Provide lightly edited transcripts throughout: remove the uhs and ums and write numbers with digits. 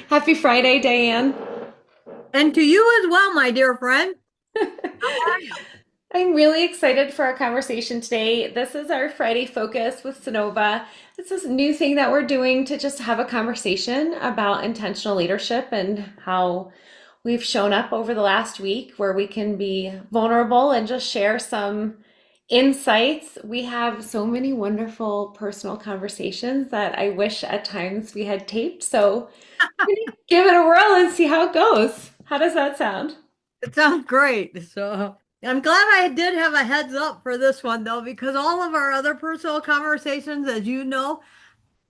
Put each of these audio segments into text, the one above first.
Happy Friday, Diane. And to you as well, my dear friend. How are you? I'm really excited for our conversation today. This is our Friday focus with Synova. It's this new thing that we're doing to just have a conversation about intentional leadership and how we've shown up over the last week where we can be vulnerable and just share some insights. We have so many wonderful personal conversations that I wish at times we had taped. So we're gonna give it a whirl and see how it goes. How does that sound? It sounds great. So I'm glad I did have a heads up for this one though, because all of our other personal conversations, as you know,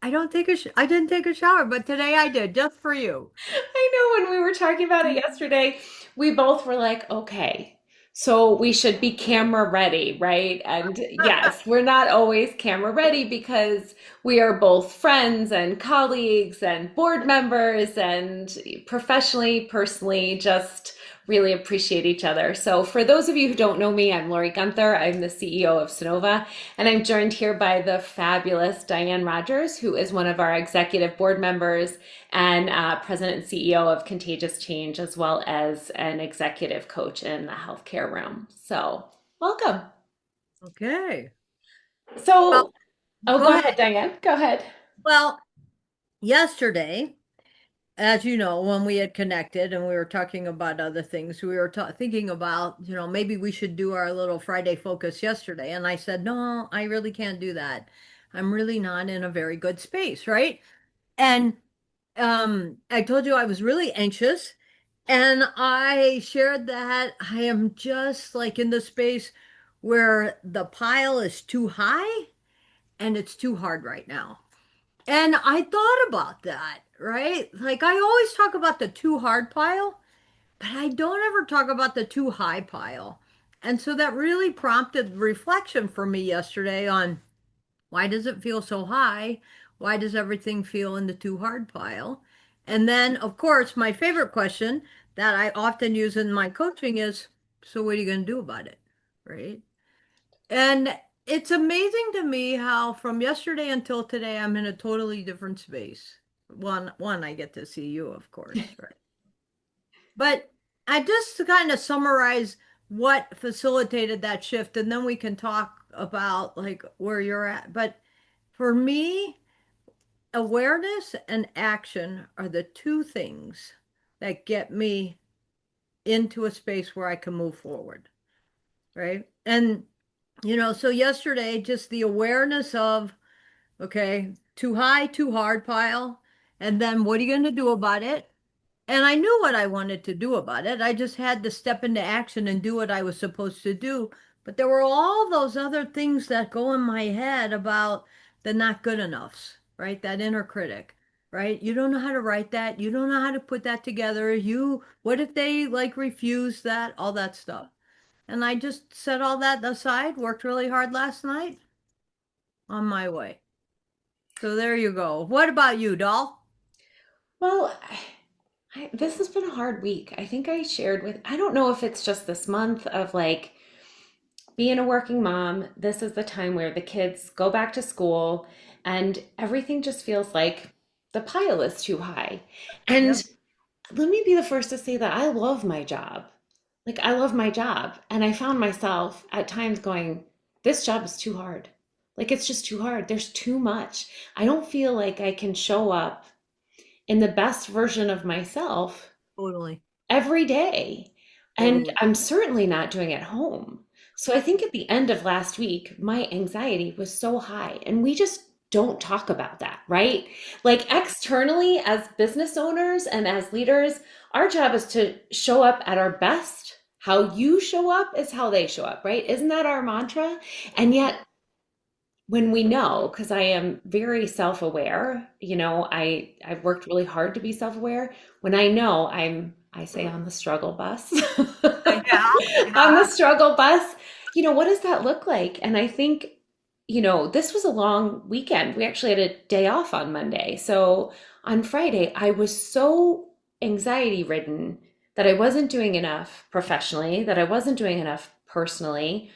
I didn't take a shower, but today I did, just for you. I know when we were talking about it yesterday, we both were like, okay, so we should be camera ready, right? And yes, we're not always camera ready because we are both friends and colleagues and board members and professionally, personally, just really appreciate each other. So for those of you who don't know me, I'm Lori Gunther. I'm the CEO of Synova, and I'm joined here by the fabulous Diane Rogers, who is one of our executive board members and president and CEO of Contagious Change, as well as an executive coach in the healthcare realm. So, welcome. Okay. Well, So, oh, go go ahead. ahead, Diane. Go ahead. Well, yesterday, as you know, when we had connected and we were talking about other things, we were thinking about, maybe we should do our little Friday focus yesterday. And I said, no, I really can't do that. I'm really not in a very good space, right? And I told you I was really anxious, and I shared that I am just like in the space where the pile is too high and it's too hard right now. And I thought about that, right? Like I always talk about the too hard pile, but I don't ever talk about the too high pile. And so that really prompted reflection for me yesterday on why does it feel so high? Why does everything feel in the too hard pile? And then, of course, my favorite question that I often use in my coaching is, so what are you going to do about it? Right? And it's amazing to me how from yesterday until today, I'm in a totally different space. One, I get to see you, of course, right? But I just to kind of summarize what facilitated that shift, and then we can talk about like where you're at. But for me, awareness and action are the two things that get me into a space where I can move forward, right? And, so yesterday, just the awareness of, okay, too high, too hard pile. And then what are you going to do about it? And I knew what I wanted to do about it. I just had to step into action and do what I was supposed to do. But there were all those other things that go in my head about the not good enoughs, right? That inner critic, right? You don't know how to write that. You don't know how to put that together. What if they like refuse that? All that stuff. And I just set all that aside, worked really hard last night on my way. So there you go. What about you, doll? Well, this has been a hard week. I think I shared with, I don't know if it's just this month of like being a working mom. This is the time where the kids go back to school and everything just feels like the pile is too high. And Yep. let me be the first to say that I love my job. Like, I love my job. And I found myself at times going, this job is too hard. Like, it's just too hard. There's too much. I don't feel like I can show up in the best version of myself Totally. every day. And Totally. I'm certainly not doing it at home. So I think at the end of last week, my anxiety was so high. And we just don't talk about that, right? Like externally, as business owners and as leaders, our job is to show up at our best. How you show up is how they show up, right? Isn't that our mantra? And yet, when we know, because I am very self-aware, I've worked really hard to be self-aware. When I know I say on the struggle bus, Yeah. on the Yeah. struggle bus, what does that look like? And I think, this was a long weekend. We actually had a day off on Monday. So on Friday, I was so anxiety ridden that I wasn't doing enough professionally, that I wasn't doing enough personally.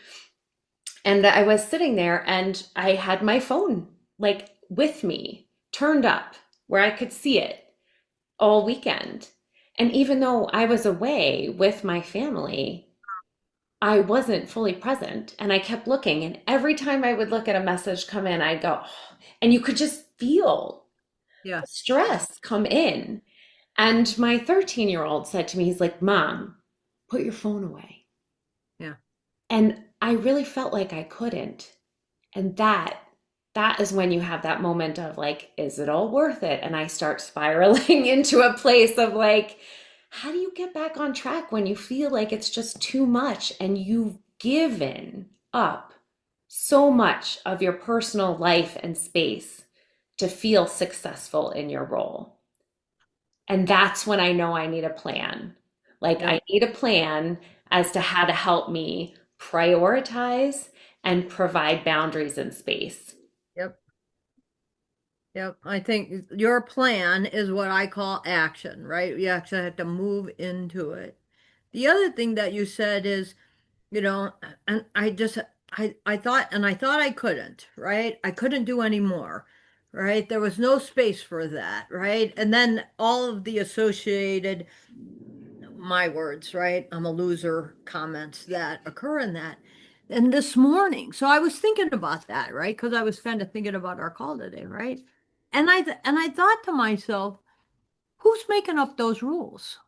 And I was sitting there and I had my phone like with me, turned up where I could see it. all weekend. And even though I was away with my family, I wasn't fully present and I kept looking. And every time I would look at a message come in, I'd go, "Oh," and you could just feel Yeah. the Yeah. stress come in. And my 13-year-old said to me, he's like, Mom, put your phone away. Yeah. And I really felt like I couldn't. And that is when you have that moment of like, is it all worth it? And I start spiraling into a place of like, how do you get back on track when you feel like it's just too much and you've given up so much of your personal life and space to feel successful in your role? And that's when I know I need a plan. Like, I Yep. need a plan as to how to help me prioritize and provide boundaries and space. Yep. Yep. I think your plan is what I call action, right? You actually have to move into it. The other thing that you said is, you know, and I thought I couldn't, right? I couldn't do any more, right? There was no space for that, right? And then all of the associated, my words, right? I'm a loser comments that occur in that. And this morning, so I was thinking about that, right? Because I was kind of thinking about our call today, right? And I thought to myself, who's making up those rules?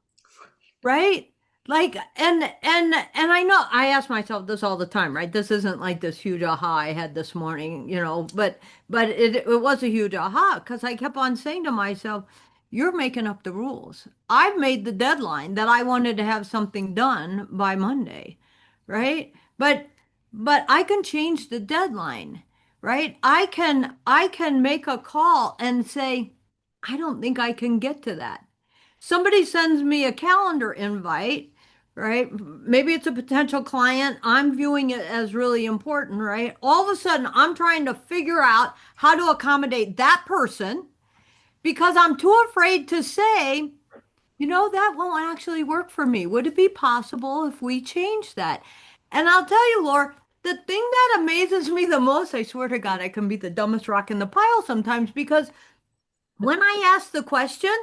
Right? Like, and I know I ask myself this all the time, right? This isn't like this huge aha I had this morning, but it was a huge aha because I kept on saying to myself, you're making up the rules. I've made the deadline that I wanted to have something done by Monday, right? But I can change the deadline, right? I can make a call and say, I don't think I can get to that. Somebody sends me a calendar invite, right? Maybe it's a potential client. I'm viewing it as really important, right? All of a sudden, I'm trying to figure out how to accommodate that person because I'm too afraid to say, that won't actually work for me. Would it be possible if we change that? And I'll tell you, Laura, the thing that amazes me the most, I swear to God, I can be the dumbest rock in the pile sometimes because when I ask the question,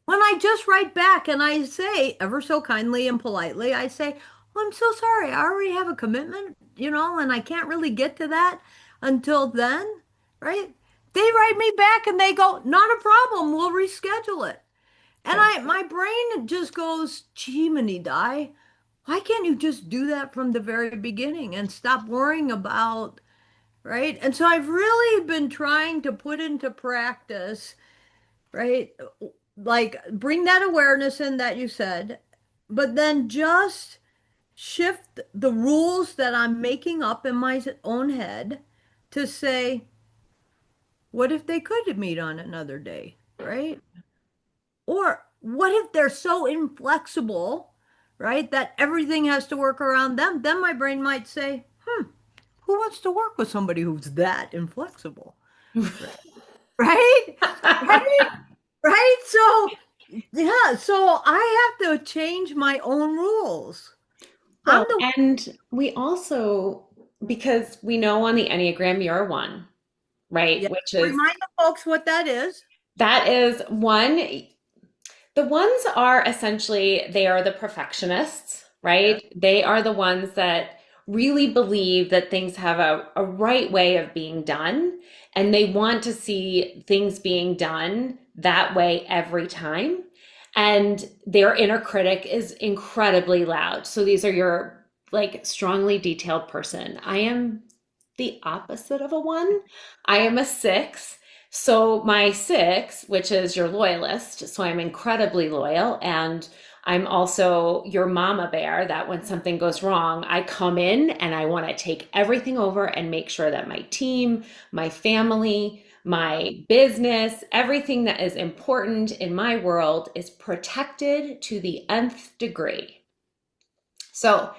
when I just write back and I say, ever so kindly and politely, I say, "Oh, I'm so sorry. I already have a commitment, and I can't really get to that until then," right? They write me back and they go, "Not a problem. We'll reschedule it." And Yeah. my brain just goes, "Gee, die. Why can't you just do that from the very beginning and stop worrying about, right?" And so I've really been trying to put into practice, right? Like bring that awareness in that you said, but then just shift the rules that I'm making up in my own head to say, what if they could meet on another day, right? Or what if they're so inflexible, right, that everything has to work around them? Then my brain might say, who wants to work with somebody who's that inflexible? Right? Right? Right? Right? So yeah, so I have to change my own rules. I'm Well, the and we also, because we know on the Enneagram you're a one, right? Yeah. Which is, Remind the folks what that is. that is one. The ones are essentially, they are the perfectionists, Yeah. right? They are the ones that really believe that things have a right way of being done, and they want to see things being done that way every time. And their inner critic is incredibly loud. So these are your like strongly detailed person. I am the opposite of a one. I am a six. So my six, which is your loyalist, so I'm incredibly loyal, and I'm also your mama bear that when something goes wrong, I come in and I want to take everything over and make sure that my team, my family, my business, everything that is important in my world is protected to the nth degree. So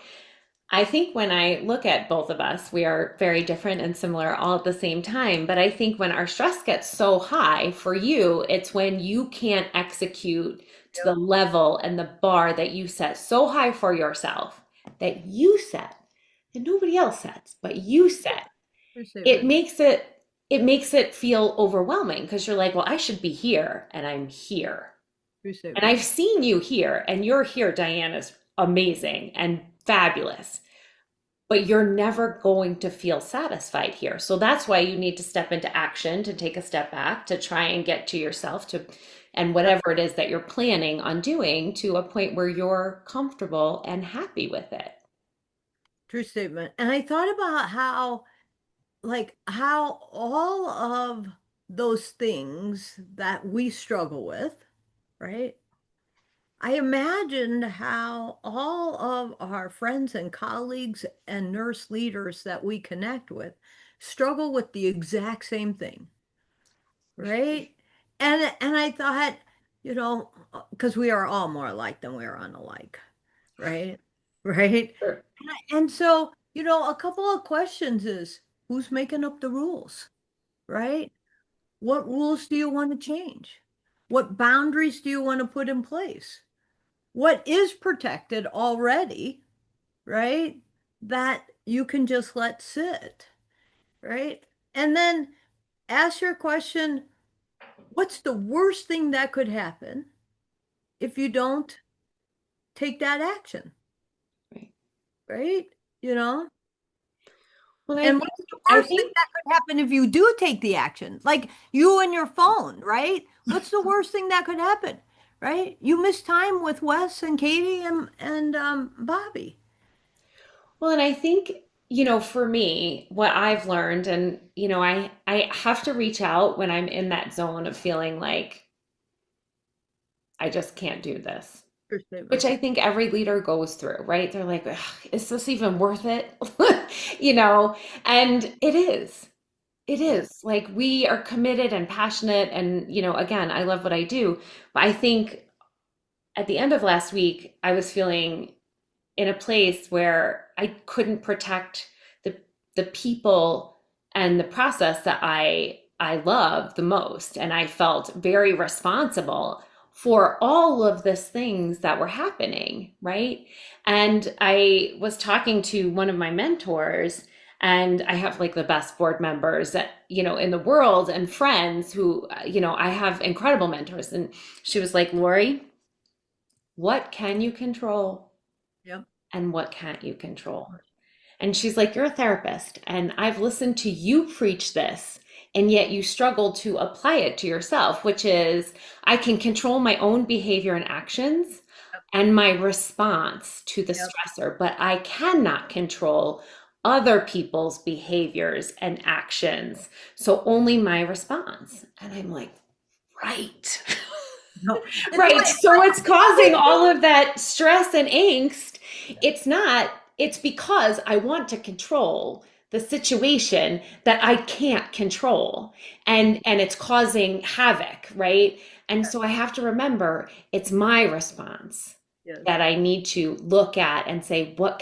I think when I look at both of us, we are very different and similar all at the same time. But I think when our stress gets so high for you, it's when you can't execute to the Yep. level and the bar that you set so high for yourself, that you set, and nobody else sets, but you set. Appreciate It that. makes it feel overwhelming because you're like, well, I should be here and I'm here. True And statement. I've seen you here, and you're here, Diane, is amazing and fabulous, but you're never going to feel satisfied here. So that's why you need to step into action, to take a step back, to try and get to yourself, to and Yep. whatever it is that you're planning on doing to a point where you're comfortable and happy with it. True statement. And I thought about how, like, how all of those things that we struggle with, right? I imagined how all of our friends and colleagues and nurse leaders that we connect with struggle with the exact same thing, right? And I thought, because we are all more alike than we are unalike, right? Right? Sure. And so, a couple of questions is who's making up the rules, right? What rules do you want to change? What boundaries do you want to put in place? What is protected already, right? That you can just let sit, right? And then ask your question, what's the worst thing that could happen if you don't take that action, Right. right? You know? Well, And what's the I worst thing think, that could happen if you do take the action? Like you and your phone, right? What's the worst thing that could happen? Right? You miss time with Wes and Katie and Bobby. well, and I think, for me, what I've learned, and, I have to reach out when I'm in that zone of feeling like I just can't do this, True which statement. I think every leader goes through, right? They're like, "Ugh, is this even worth it?" And it is. It Yeah. is. Like we are committed and passionate and, again, I love what I do, but I think at the end of last week, I was feeling in a place where I couldn't protect the the people and the process that I love the most. And I felt very responsible for all of these things that were happening, right? And I was talking to one of my mentors, and I have like the best board members that, in the world and friends who, I have incredible mentors. And she was like, Lori, what can you control Yep. and what can't you control? And she's like, you're a therapist, and I've listened to you preach this, and yet you struggle to apply it to yourself, which is I can control my own behavior and actions and my response to the Yep. stressor, but I cannot control other people's behaviors and actions. So only my response. And I'm like, right. No. It's Right. like, So it's causing always all of that stress and angst. It's not, it's because I want to control the situation that I can't control. And it's causing havoc, right? And so I have to remember it's my response yes, that I need to look at and say what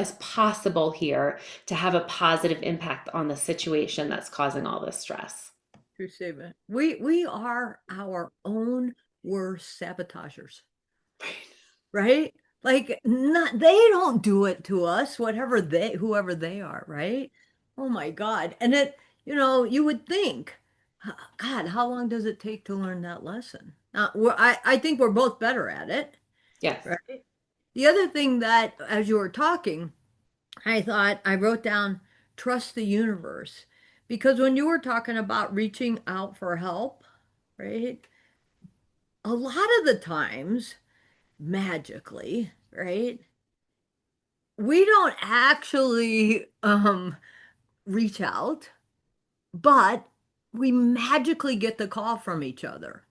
is possible here to have a positive impact on the situation that's causing all this stress. true statement. We are our own worst sabotagers, right? Like not they don't do it to us, whoever they are, right? Oh my God. And you would think, God, how long does it take to learn that lesson? I think we're both better at it, Yes. right? The other thing that, as you were talking, I thought I wrote down trust the universe. Because when you were talking about reaching out for help, right? A lot of the times, magically, right? We don't actually reach out, but we magically get the call from each other,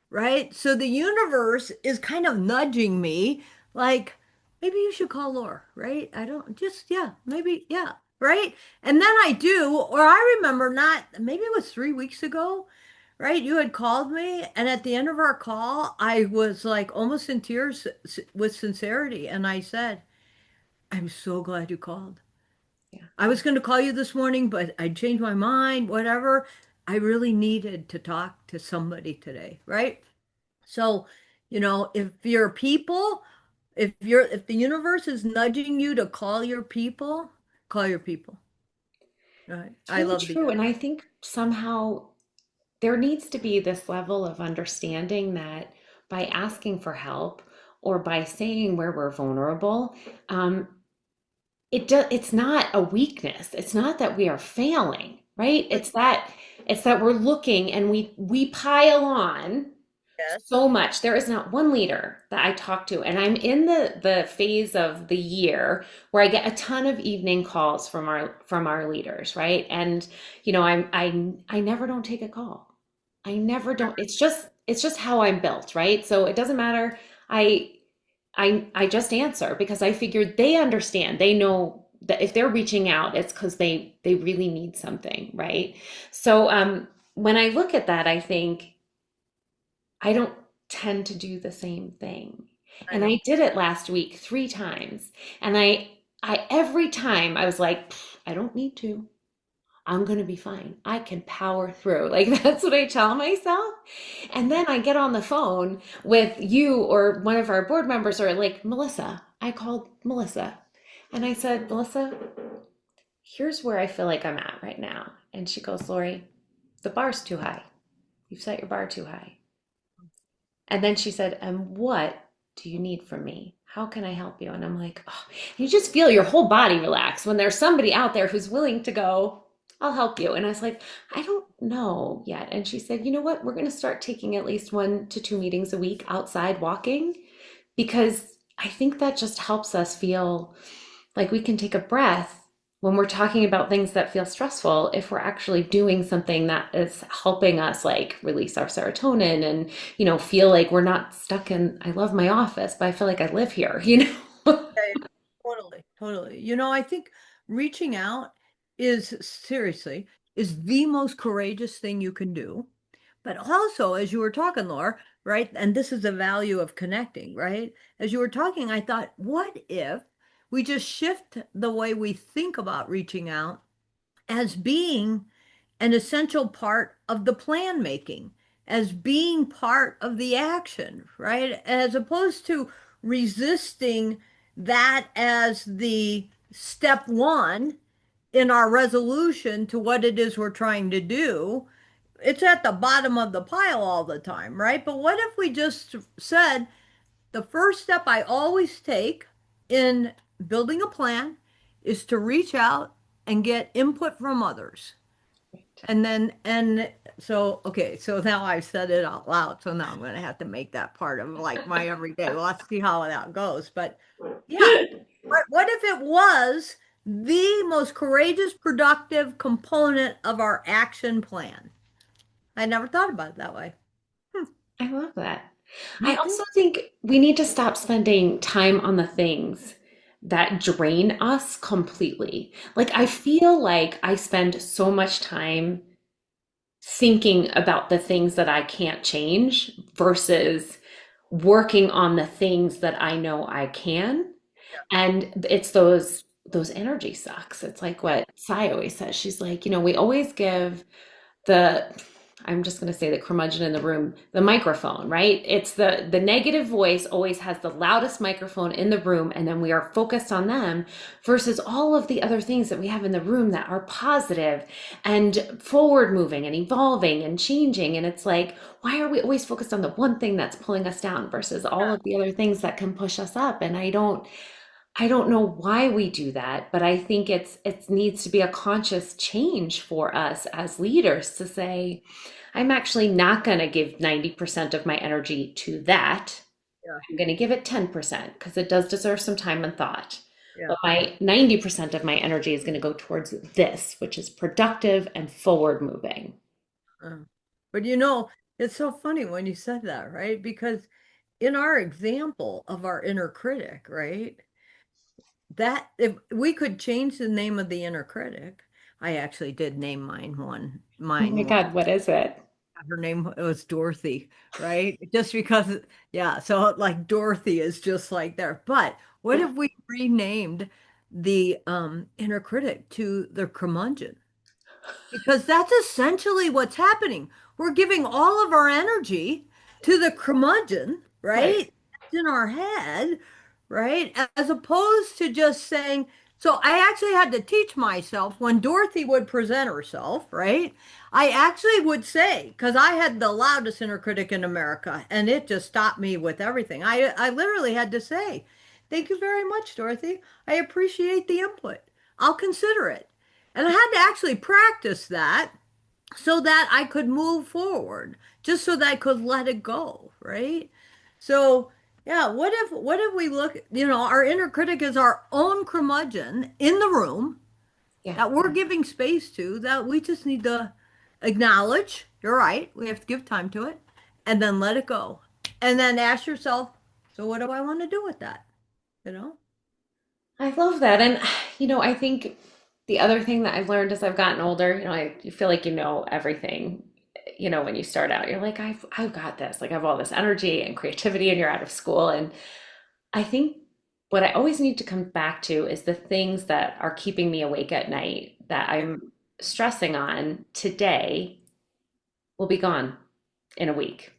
right? So the universe is kind of nudging me, like, maybe you should call Laura, right? I don't just, yeah, maybe, yeah, right? And then I do, or I remember not, maybe it was 3 weeks ago, right? You had called me, and at the end of our call, I was like almost in tears with sincerity. And I said, I'm so glad you called. Yeah. I was going to call you this morning, but I changed my mind, whatever. I really needed to talk to somebody today, right? So, if you're people, if the universe is nudging you to call your people, call your people. Right? It's I really love the true. And universe. I think somehow there needs to be this level of understanding that by asking for help or by saying where we're vulnerable, um, it's not a weakness. It's not that we are failing, right? It's that we're looking and we pile on Yes. so much. There is not one leader that I talk to, and I'm in the phase of the year where I get a ton of evening calls from our leaders, right? And I never don't take a call. I never don't. It's just how I'm built, right? So it doesn't matter. I I just answer because I figured they understand. They know that if they're reaching out, it's because they really need something, right? So when I look at that, I think I don't tend to do the same thing. I And I know. did it last week 3 times. And I every time I was like, I don't need to. I'm going to be fine. I can power through. Like that's what I tell myself. And then I get on the phone with you or one of our board members or like Melissa. I called Melissa and I said, Melissa, here's where I feel like I'm at right now. And she goes, Lori, the bar's too high. You've set your bar too high. And then she said, and what do you need from me? How can I help you? And I'm like, oh, you just feel your whole body relax when there's somebody out there who's willing to go, I'll help you. And I was like, I don't know yet. And she said, you know what? We're going to start taking at least 1 to 2 meetings a week outside walking because I think that just helps us feel like we can take a breath when we're talking about things that feel stressful if we're actually doing something that is helping us like release our serotonin and feel like we're not stuck in I love my office but I feel like I live here. Okay. Totally, totally. I think reaching out is seriously is the most courageous thing you can do. But also, as you were talking, Laura, right? And this is the value of connecting, right? As you were talking, I thought, what if we just shift the way we think about reaching out as being an essential part of the plan making, as being part of the action, right? As opposed to resisting that as the step one in our resolution to what it is we're trying to do. It's at the bottom of the pile all the time, right? But what if we just said the first step I always take in building a plan is to reach out and get input from others? Okay, so now I've said it out loud, so now I'm going to have to make that part of like my everyday. Well, let's see how that goes. But yeah, what if it was the most courageous, productive component of our action plan? I never thought about it that way. Hmm, I love that. I me too. also think we need to stop spending time on the things that drain us completely. Like I feel like I spend so much time thinking about the things that I can't change versus working on the things that I know I can. And it's those energy sucks. It's like Yeah, what Sai always says. She's like, we always give the I'm just going to say the curmudgeon in the room, the microphone, right? It's the negative voice always has the loudest microphone in the room, and then we are focused on them versus all of the other things that we have in the room that are positive and forward moving and evolving and changing. And it's like, why are we always focused on the one thing that's pulling us down versus all of the other things that can push us up? And I don't know why we do that, but I think it needs to be a conscious change for us as leaders to say, I'm actually not going to give 90% of my energy to that. yeah, I'm going to give it 10% because it does deserve some time and thought. yeah. But my 90% of my energy is going to go towards this, which is productive and forward moving. Uh, but it's so funny when you said that, right? Because in our example of our inner critic, right? That if we could change the name of the inner critic, I actually did name Oh my mine one. God, what is it? Her name was Dorothy, right? Just because, yeah. So like Dorothy is just like there. But what if we renamed the inner critic to the Curmudgeon? Because that's essentially what's happening. We're giving all of our energy to the curmudgeon, Right. right? That's in our head, right? As opposed to just saying, So I actually had to teach myself when Dorothy would present herself, right? I actually would say, because I had the loudest inner critic in America, and it just stopped me with everything. I literally had to say, "Thank you very much, Dorothy. I appreciate the input. I'll consider it." And I had to actually practice that so that I could move forward, just so that I could let it go, right? So, yeah, what if we look, our inner critic is our own curmudgeon in the room Yeah. that we're giving space to, that we just need to acknowledge, you're right, we have to give time to it, and then let it go. And then ask yourself, so what do I want to do with that? You know? I love that. And, I think the other thing that I've learned as I've gotten older, you feel like you know everything. When you start out, you're like, I've got this. Like, I have all this energy and creativity, and you're out of school. And I think what I always need to come back to is the things that are keeping me awake at night that I'm stressing on today will be gone in a week.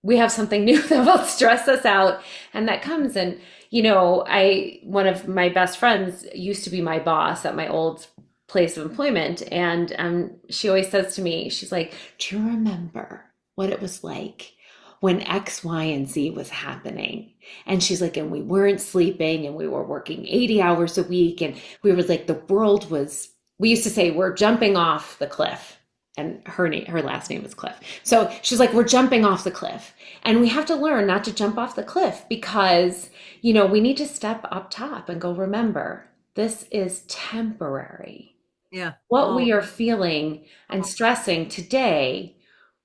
We have something new that will stress us out, and that comes. And I one of my best friends used to be my boss at my old place of employment, and she always says to me, she's like, "Do you remember what it was like when X, Y, and Z was happening?" And she's like, "And we weren't sleeping, and we were working 80 hours a week, and we were like, the world was." We used to say we're jumping off the cliff, and her last name is Cliff. So she's like, we're jumping off the cliff. And we have to learn not to jump off the cliff because, we need to step up top and go, remember, this is temporary. Yeah. What Oh, we are feeling and stressing today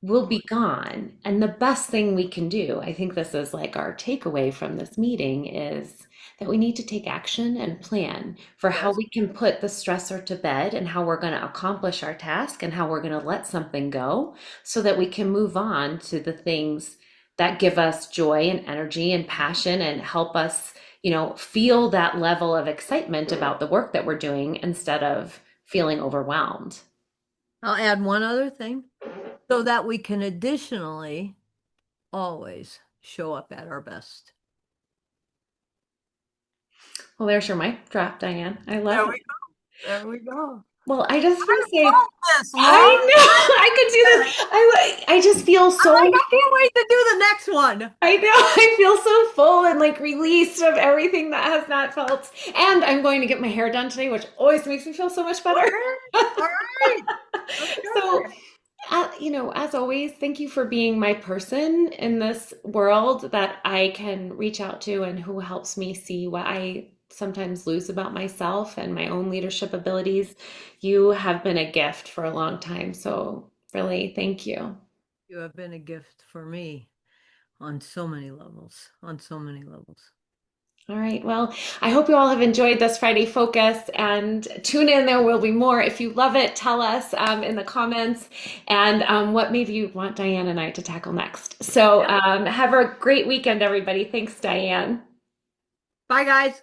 will be gone. And the best thing we can do, I think this is like our takeaway from this meeting, is that we need to take action and plan for how yes. we can put the stressor to bed and how we're going to accomplish our task and how we're going to let something go so that we can move on to the things that give us joy and energy and passion and help us, feel that level of excitement about the work that we're doing instead of feeling overwhelmed. I'll add one other thing so that we can additionally always show up at our best. Well, there's your mic drop, Diane. I love There it. we there we go. Well, I just want I to say, love this, I Laura. know I could do this. I just feel I'm like, so, I can't wait to do the next one. I know, I feel so full and like released of everything that has not felt. And I'm going to get my hair done today, which always makes me feel so much better. Okay. All right. So, Okay. as always, thank you for being my person in this world that I can reach out to and who helps me see what I sometimes lose about myself and my own leadership abilities. You have been a gift for a long time. So, really, thank you. You have been a gift for me on so many levels, on so many levels. All right. Well, I hope you all have enjoyed this Friday Focus and tune in. There will be more. If you love it, tell us in the comments and what maybe you want Diane and I to tackle next. So Yep. have a great weekend, everybody. Thanks, Diane. Bye, guys.